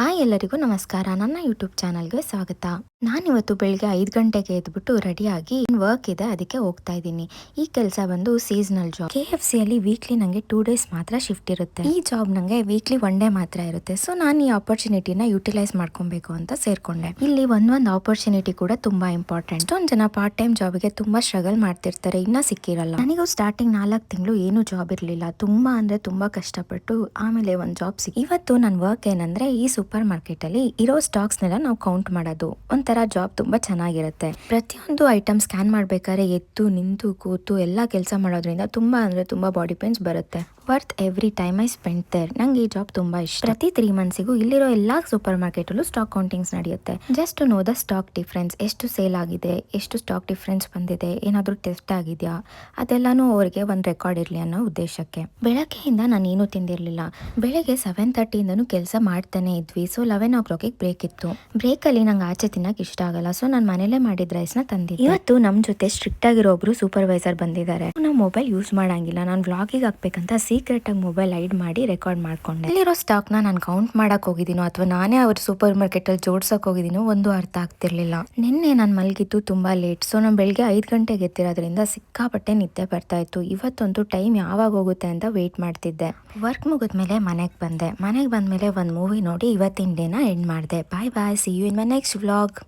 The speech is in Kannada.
ಹಾಯ್ ಎಲ್ಲರಿಗೂ ನಮಸ್ಕಾರ. ನನ್ನ ಯೂಟ್ಯೂಬ್ ಚಾನಲ್ಗೆ ಸ್ವಾಗತ. ನಾನಿವತ್ತು ಬೆಳಿಗ್ಗೆ 5 ಗಂಟೆಗೆ ಎದ್ಬಿಟ್ಟು ರೆಡಿಯಾಗಿ ವರ್ಕ್ ಇದೆ, ಅದಕ್ಕೆ ಹೋಗ್ತಾ ಇದ್ದೀನಿ. ಈ ಕೆಲಸ ಬಂದು ಸೀಸನಲ್ ಜಾಬ್. KFCಯಲ್ಲಿ ವೀಕ್ಲಿ ನನಗೆ 2 ಡೇಸ್ ಮಾತ್ರ ಶಿಫ್ಟ್ ಇರುತ್ತೆ. ಈ ಜಾಬ್ ನನಗೆ ವೀಕ್ಲಿ 1 ಡೇ ಮಾತ್ರ ಇರುತ್ತೆ. ಸೊ ನಾನು ಈ ಆಪರ್ಚುನಿಟಿನ ಯುಟಿಲೈಸ್ ಮಾಡ್ಕೊಬೇಕು ಅಂತ ಸೇರ್ಕೊಂಡೆ. ಇಲ್ಲಿ ಒಂದೊಂದು ಆಪರ್ಚುನಿಟಿ ಕೂಡ ತುಂಬಾ ಇಂಪಾರ್ಟೆಂಟ್. ಎಷ್ಟೊಂದು ಜನ ಪಾರ್ಟ್ ಟೈಮ್ ಜಾಬ್ಗೆ ತುಂಬಾ ಸ್ಟ್ರಗಲ್ ಮಾಡ್ತಿರ್ತಾರೆ, ಇನ್ನ ಸಿಕ್ಕಿರಲ್ಲ. ನನಗೂ ಸ್ಟಾರ್ಟಿಂಗ್ 4 ತಿಂಗಳು ಏನು ಜಾಬ್ ಇರಲಿಲ್ಲ. ತುಂಬಾ ಅಂದ್ರೆ ತುಂಬಾ ಕಷ್ಟಪಟ್ಟು ಆಮೇಲೆ ಒಂದು ಜಾಬ್ ಸಿಕ್ಕಿ. ಇವತ್ತು ನನ್ನ ವರ್ಕ್ ಏನಂದ್ರೆ ಈ ಸೂಪರ್ ಮಾರ್ಕೆಟ್ ಅಲ್ಲಿ ಇರೋ ಸ್ಟಾಕ್ಸ್ ನೆಲ್ಲ ನಾವು ಕೌಂಟ್ ಮಾಡೋದು. ಒಂಥರ ಜಾಬ್ ತುಂಬಾ ಚೆನ್ನಾಗಿರುತ್ತೆ. ಪ್ರತಿಯೊಂದು ಐಟಮ್ ಸ್ಕ್ಯಾನ್ ಮಾಡ್ಬೇಕಾದ್ರೆ ಎದ್ದು ನಿಂತು ಕೂತು ಎಲ್ಲಾ ಕೆಲಸ ಮಾಡೋದ್ರಿಂದ ತುಂಬಾ ಅಂದ್ರೆ ತುಂಬಾ ಬಾಡಿ ಪೇನ್ಸ್ ಬರುತ್ತೆ. Worth every time I spend there. ನಂಗೆ ಈ ಜಾಬ್ ತುಂಬಾ ಇಷ್ಟ. ಪ್ರತಿ 3 ಮಂತ್ಸಿಗೂ ಇಲ್ಲಿರೋ ಎಲ್ಲಾ ಸೂಪರ್ ಮಾರ್ಕೆಟ್ ಅಲ್ಲೂ ಸ್ಟಾಕ್ ಕೌಂಟಿಂಗ್ಸ್ ನಡೆಯುತ್ತೆ. Just to know the stock difference, ಎಷ್ಟು ಸೇಲ್ ಆಗಿದೆ, ಎಷ್ಟು ಸ್ಟಾಕ್ ಡಿಫ್ರೆನ್ಸ್ ಬಂದಿದೆ, ಏನಾದ್ರೂ ಟೆಸ್ಟ್ ಆಗಿದೆಯಾ, ಅದೆಲ್ಲಾನು ಅವರಿಗೆ ಒಂದು ರೆಕಾರ್ಡ್ ಇರಲಿ ಅನ್ನೋ ಉದ್ದೇಶಕ್ಕೆ. ಬೆಳಗ್ಗೆಯಿಂದ ನಾನು ಏನು ತಿಂದಿರಲಿಲ್ಲ. ಬೆಳಗ್ಗೆ 7:30 ಇಂದನೂ ಕೆಲಸ ಮಾಡ್ತಾನೆ ಇದ್ವಿ. ಸೊ 11 o'clock ಬ್ರೇಕ್ ಇತ್ತು. ಬ್ರೇಕ್ ಅಲ್ಲಿ ನಂಗೆ ಆಚೆ ತಿನ್ನಕ್ಕೆ ಇಷ್ಟ ಆಗಲ್ಲ. ಸೊ ನಾನು ಮನೇಲೆ ಮಾಡಿದ ರೈಸ್ ನ ತಂದಿದ್ದೆ. ಇವತ್ತು ನಮ್ ಜೊತೆ ಸ್ಟ್ರಿಕ್ಟ್ ಆಗಿರೋ ಒಬ್ರು ಸೂಪರ್ವೈಸರ್ ಬಂದಿದ್ದಾರೆ. ನಾವು ಮೊಬೈಲ್ ಯೂಸ್ ಮಾಡಂಗಿಲ್ಲ. ನಾನು ವ್ಲಾಗಿಗೆ ಹಾಕ್ಬೇಕಂತ ಸೀಕ್ರೆಟ್ ಆಗಿ ಮೊಬೈಲ್ ಹೈಡ್ ಮಾಡಿ ರೆಕಾರ್ಡ್ ಮಾಡ್ಕೊಂಡೆ. ಇಲ್ಲಿರೋ ಸ್ಟಾಕ್ ನಾನು ಕೌಂಟ್ ಮಾಡಕ್ ಹೋಗಿದ್ದೀನೋ ಅಥವಾ ನಾನೇ ಅವ್ರ ಸೂಪರ್ ಮಾರ್ಕೆಟ್ ಅಲ್ಲಿ ಜೋಡ್ಸಕ್ ಹೋಗಿದ್ದೀನೋ ಒಂದು ಅರ್ಥ ಆಗ್ತಿರ್ಲಿಲ್ಲ. ನಿನ್ನೆ ನಾನು ಮಲಗಿದ್ದು ತುಂಬಾ ಲೇಟ್. ಸೊ ನಾನು ಬೆಳಿಗ್ಗೆ 5 ಗಂಟೆಗೆ ಎತ್ತಿರೋದ್ರಿಂದ ಸಿಕ್ಕಾಪಟ್ಟೆ ನಿದ್ದೆ ಬರ್ತಾ ಇತ್ತು. ಇವತ್ತಂತೂ ಟೈಮ್ ಯಾವಾಗ ಹೋಗುತ್ತೆ ಅಂತ ವೇಟ್ ಮಾಡ್ತಿದ್ದೆ. ವರ್ಕ್ ಮುಗಿದ್ಮೇಲೆ ಮನೆಗೆ ಬಂದೆ. ಮನೆಗೆ ಬಂದ್ಮೇಲೆ ಒಂದು ಮೂವಿ ನೋಡಿ ಇವತ್ತಿನ ಡೇನ ಎಂಡ್ ಮಾಡಿದೆ. Bye bye, see you in my next vlog.